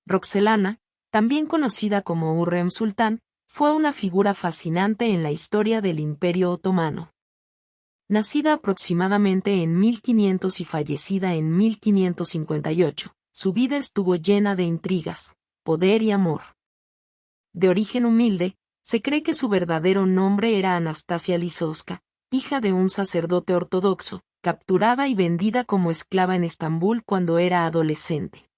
Roxelana, también conocida como Hürrem Sultán, fue una figura fascinante en la historia del Imperio Otomano. Nacida aproximadamente en 1500 y fallecida en 1558, su vida estuvo llena de intrigas, poder y amor. De origen humilde, se cree que su verdadero nombre era Anastasia Lisovska, hija de un sacerdote ortodoxo, capturada y vendida como esclava en Estambul cuando era adolescente.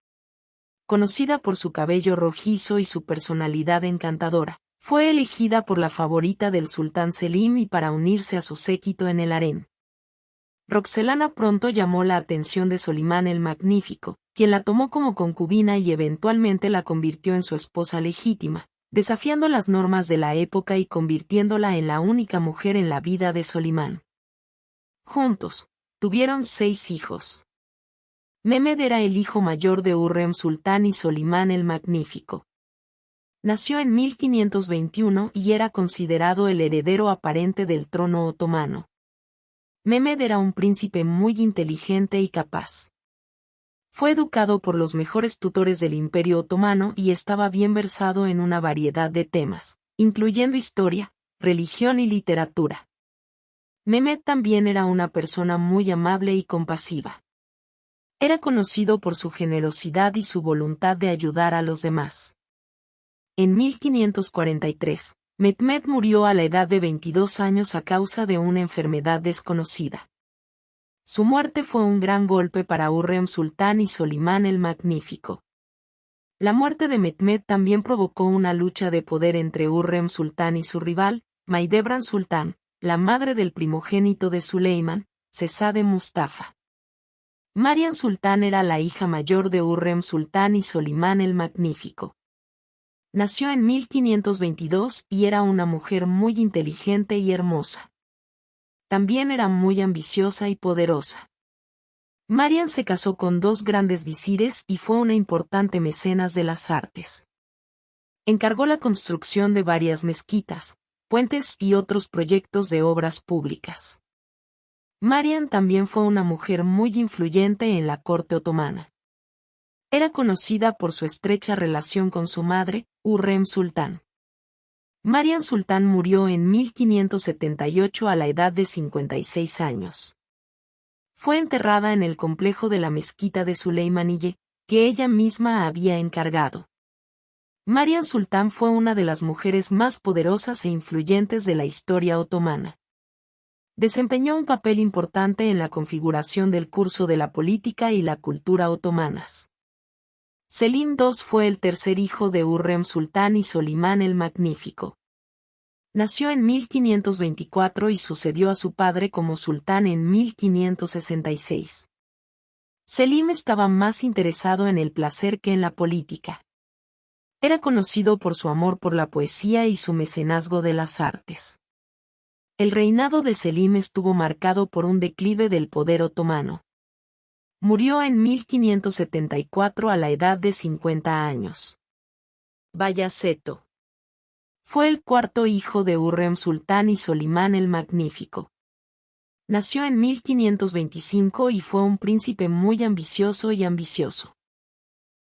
Conocida por su cabello rojizo y su personalidad encantadora, fue elegida por la favorita del sultán Selim y para unirse a su séquito en el harén. Roxelana pronto llamó la atención de Solimán el Magnífico, quien la tomó como concubina y eventualmente la convirtió en su esposa legítima, desafiando las normas de la época y convirtiéndola en la única mujer en la vida de Solimán. Juntos, tuvieron 6 hijos. Mehmed era el hijo mayor de Hürrem Sultán y Solimán el Magnífico. Nació en 1521 y era considerado el heredero aparente del trono otomano. Mehmed era un príncipe muy inteligente y capaz. Fue educado por los mejores tutores del Imperio Otomano y estaba bien versado en una variedad de temas, incluyendo historia, religión y literatura. Mehmed también era una persona muy amable y compasiva. Era conocido por su generosidad y su voluntad de ayudar a los demás. En 1543, Mehmed murió a la edad de 22 años a causa de una enfermedad desconocida. Su muerte fue un gran golpe para Hürrem Sultán y Solimán el Magnífico. La muerte de Mehmed también provocó una lucha de poder entre Hürrem Sultán y su rival, Mahidevran Sultán, la madre del primogénito de Suleimán, Şehzade Mustafa. Mariam Sultán era la hija mayor de Hürrem Sultán y Solimán el Magnífico. Nació en 1522 y era una mujer muy inteligente y hermosa. También era muy ambiciosa y poderosa. Mariam se casó con 2 grandes visires y fue una importante mecenas de las artes. Encargó la construcción de varias mezquitas, puentes y otros proyectos de obras públicas. Mariam también fue una mujer muy influyente en la corte otomana. Era conocida por su estrecha relación con su madre, Hürrem Sultán. Mariam Sultán murió en 1578 a la edad de 56 años. Fue enterrada en el complejo de la mezquita de Süleymaniyye, que ella misma había encargado. Mariam Sultán fue una de las mujeres más poderosas e influyentes de la historia otomana. Desempeñó un papel importante en la configuración del curso de la política y la cultura otomanas. Selim II fue el tercer hijo de Hürrem Sultán y Solimán el Magnífico. Nació en 1524 y sucedió a su padre como sultán en 1566. Selim estaba más interesado en el placer que en la política. Era conocido por su amor por la poesía y su mecenazgo de las artes. El reinado de Selim estuvo marcado por un declive del poder otomano. Murió en 1574 a la edad de 50 años. Bayaceto. Fue el cuarto hijo de Hürrem Sultán y Solimán el Magnífico. Nació en 1525 y fue un príncipe muy ambicioso y ambicioso.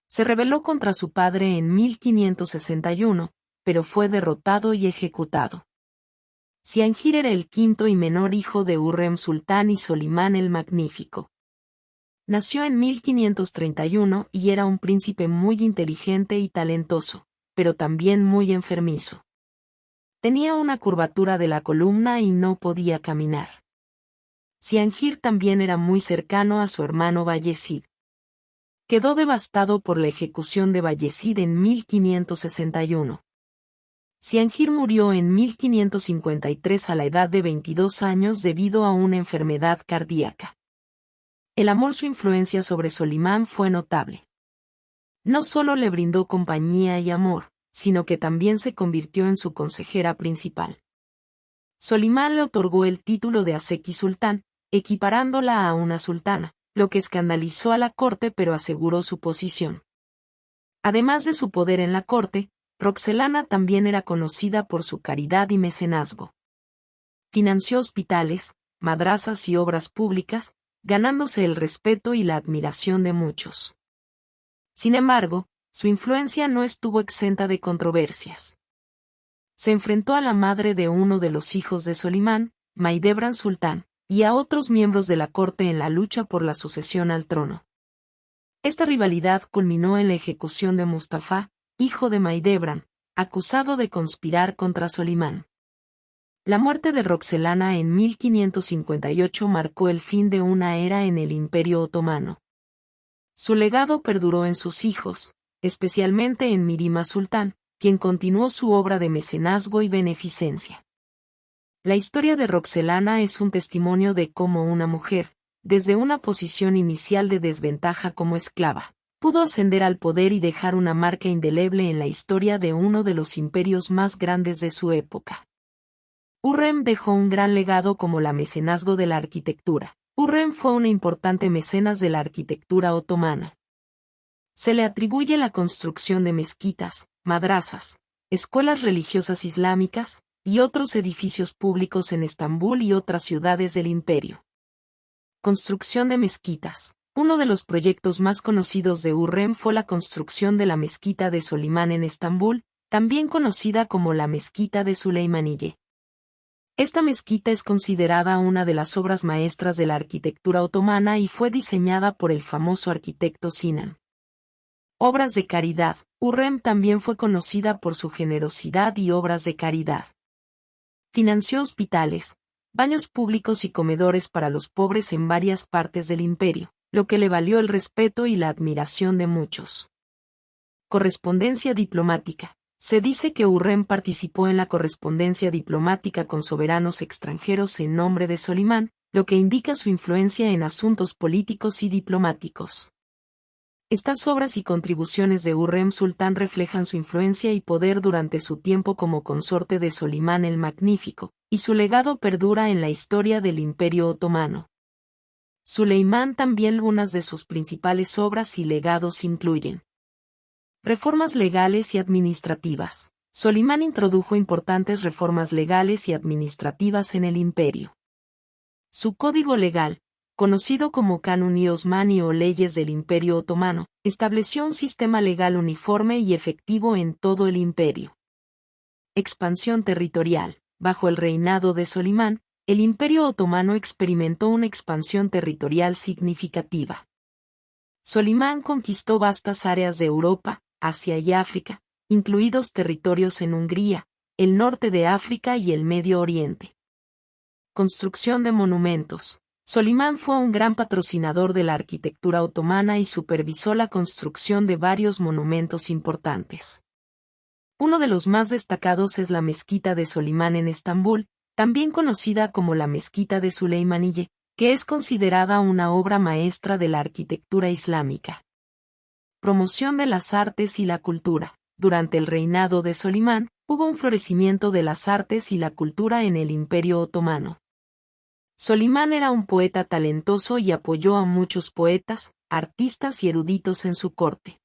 Se rebeló contra su padre en 1561, pero fue derrotado y ejecutado. Ciangir era el quinto y menor hijo de Hürrem Sultán y Solimán el Magnífico. Nació en 1531 y era un príncipe muy inteligente y talentoso, pero también muy enfermizo. Tenía una curvatura de la columna y no podía caminar. Ciangir también era muy cercano a su hermano Bayezid. Quedó devastado por la ejecución de Bayezid en 1561. Ciangir murió en 1553 a la edad de 22 años debido a una enfermedad cardíaca. El amor su influencia sobre Solimán fue notable. No solo le brindó compañía y amor, sino que también se convirtió en su consejera principal. Solimán le otorgó el título de Aseki Sultán, equiparándola a una sultana, lo que escandalizó a la corte pero aseguró su posición. Además de su poder en la corte, Roxelana también era conocida por su caridad y mecenazgo. Financió hospitales, madrasas y obras públicas, ganándose el respeto y la admiración de muchos. Sin embargo, Su influencia no estuvo exenta de controversias. Se enfrentó a la madre de uno de los hijos de Solimán, Mahidevran Sultán, y a otros miembros de la corte en la lucha por la sucesión al trono. Esta rivalidad culminó en la ejecución de Mustafa, hijo de Mahidevran, acusado de conspirar contra Solimán. La muerte de Roxelana en 1558 marcó el fin de una era en el Imperio Otomano. Su legado perduró en sus hijos, especialmente en Mirima Sultán, quien continuó su obra de mecenazgo y beneficencia. La historia de Roxelana es un testimonio de cómo una mujer, desde una posición inicial de desventaja como esclava, pudo ascender al poder y dejar una marca indeleble en la historia de uno de los imperios más grandes de su época. Hürrem dejó un gran legado como la mecenazgo de la arquitectura. Hürrem fue una importante mecenas de la arquitectura otomana. Se le atribuye la construcción de mezquitas, madrasas, escuelas religiosas islámicas, y otros edificios públicos en Estambul y otras ciudades del imperio. Construcción de mezquitas. Uno de los proyectos más conocidos de Hürrem fue la construcción de la mezquita de Solimán en Estambul, también conocida como la mezquita de Süleymaniye. Esta mezquita es considerada una de las obras maestras de la arquitectura otomana y fue diseñada por el famoso arquitecto Sinan. Obras de caridad. Hürrem también fue conocida por su generosidad y obras de caridad. Financió hospitales, baños públicos y comedores para los pobres en varias partes del imperio, lo que le valió el respeto y la admiración de muchos. Correspondencia diplomática. Se dice que Hürrem participó en la correspondencia diplomática con soberanos extranjeros en nombre de Solimán, lo que indica su influencia en asuntos políticos y diplomáticos. Estas obras y contribuciones de Hürrem Sultán reflejan su influencia y poder durante su tiempo como consorte de Solimán el Magnífico, y su legado perdura en la historia del Imperio Otomano. Suleimán también algunas de sus principales obras y legados incluyen reformas legales y administrativas. Solimán introdujo importantes reformas legales y administrativas en el imperio. Su código legal, conocido como Kanun-i Osmani o leyes del Imperio Otomano, estableció un sistema legal uniforme y efectivo en todo el imperio. Expansión territorial. Bajo el reinado de Solimán, el Imperio Otomano experimentó una expansión territorial significativa. Solimán conquistó vastas áreas de Europa, Asia y África, incluidos territorios en Hungría, el norte de África y el Medio Oriente. Construcción de monumentos. Solimán fue un gran patrocinador de la arquitectura otomana y supervisó la construcción de varios monumentos importantes. Uno de los más destacados es la mezquita de Solimán en Estambul, también conocida como la mezquita de Süleymaniye, que es considerada una obra maestra de la arquitectura islámica. Promoción de las artes y la cultura. Durante el reinado de Solimán, hubo un florecimiento de las artes y la cultura en el Imperio Otomano. Solimán era un poeta talentoso y apoyó a muchos poetas, artistas y eruditos en su corte.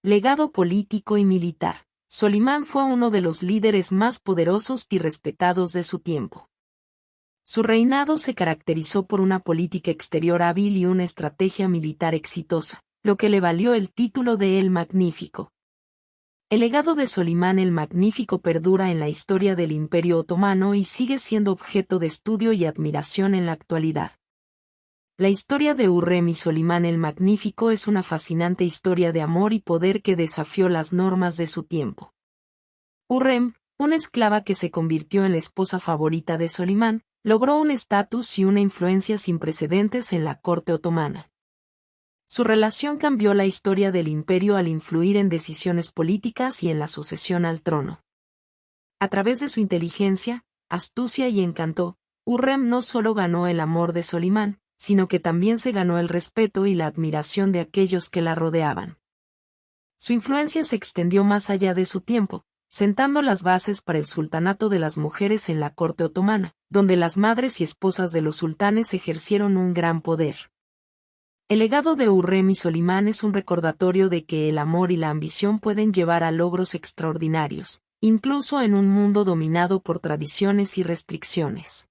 Legado político y militar. Solimán fue uno de los líderes más poderosos y respetados de su tiempo. Su reinado se caracterizó por una política exterior hábil y una estrategia militar exitosa, lo que le valió el título de El Magnífico. El legado de Solimán el Magnífico perdura en la historia del Imperio Otomano y sigue siendo objeto de estudio y admiración en la actualidad. La historia de Hürrem y Solimán el Magnífico es una fascinante historia de amor y poder que desafió las normas de su tiempo. Hürrem, una esclava que se convirtió en la esposa favorita de Solimán, logró un estatus y una influencia sin precedentes en la corte otomana. Su relación cambió la historia del imperio al influir en decisiones políticas y en la sucesión al trono. A través de su inteligencia, astucia y encanto, Hürrem no solo ganó el amor de Solimán, sino que también se ganó el respeto y la admiración de aquellos que la rodeaban. Su influencia se extendió más allá de su tiempo, sentando las bases para el sultanato de las mujeres en la corte otomana, donde las madres y esposas de los sultanes ejercieron un gran poder. El legado de Hürrem y Solimán es un recordatorio de que el amor y la ambición pueden llevar a logros extraordinarios, incluso en un mundo dominado por tradiciones y restricciones.